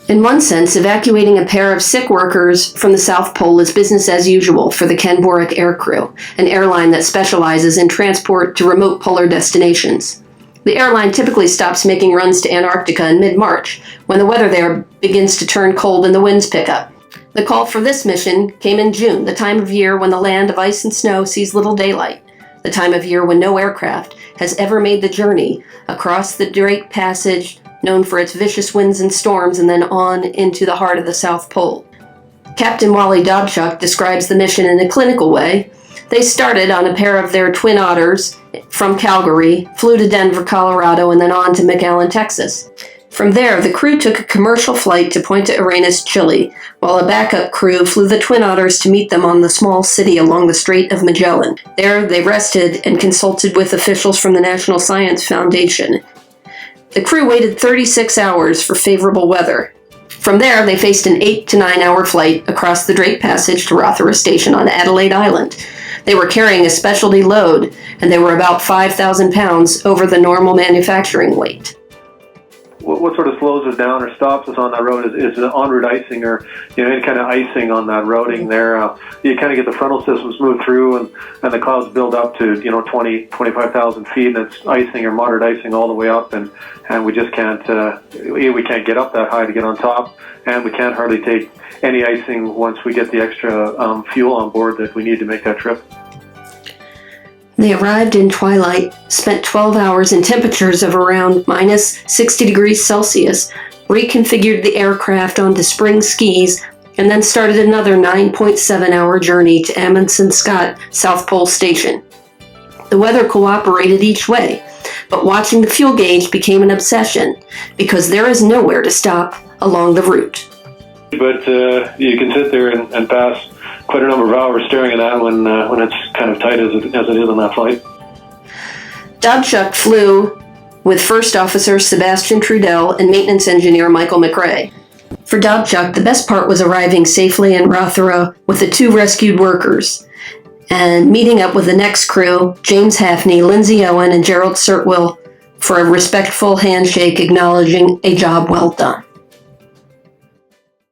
In one sense, evacuating a pair of sick workers from the South Pole is business as usual for the Kenn Borek aircrew, an airline that specializes in transport to remote polar destinations. The airline typically stops making runs to Antarctica in mid-March, when the weather there begins to turn cold and the winds pick up. The call for this mission came in June, the time of year when the land of ice and snow sees little daylight, the time of year when no aircraft has ever made the journey across the Drake Passage, known for its vicious winds and storms, and then on into the heart of the South Pole. Captain Wally Dobchuk describes the mission in a clinical way. They started on a pair of their twin otters from Calgary, flew to Denver, Colorado, and then on to McAllen, Texas. From there, the crew took a commercial flight to Punta Arenas, Chile, while a backup crew flew the twin otters to meet them on the small city along the Strait of Magellan. There, they rested and consulted with officials from the National Science Foundation. The crew waited 36 hours for favorable weather. From there, they faced an 8 to 9 hour flight across the Drake Passage to Rothera Station on Adelaide Island. They were carrying a specialty load, and they were about 5,000 pounds over the normal manufacturing weight. What sort of slows us down or stops us on that road is en route icing, or any kind of icing on that routing there. You kind of get the frontal systems move through, and the clouds build up to 25,000 feet, and it's icing or moderate icing all the way up, and we just can't we can't get up that high to get on top, and we can't hardly take any icing once we get the extra fuel on board that we need to make that trip. They arrived in twilight, spent 12 hours in temperatures of around minus 60 degrees Celsius, reconfigured the aircraft onto spring skis, and then started another 9.7-hour journey to Amundsen Scott South Pole Station. The weather cooperated each way, but watching the fuel gauge became an obsession, because there is nowhere to stop along the route. But you can sit there and pass quite a number of hours staring at that when it's kind of tight as it is on that flight. Dobchuk flew with First Officer Sebastian Trudell and Maintenance Engineer Michael McRae. For Dobchuk, the best part was arriving safely in Rothera with the 2 rescued workers and meeting up with the next crew, James Hafney, Lindsay Owen, and Gerald Sirtwill, for a respectful handshake acknowledging a job well done.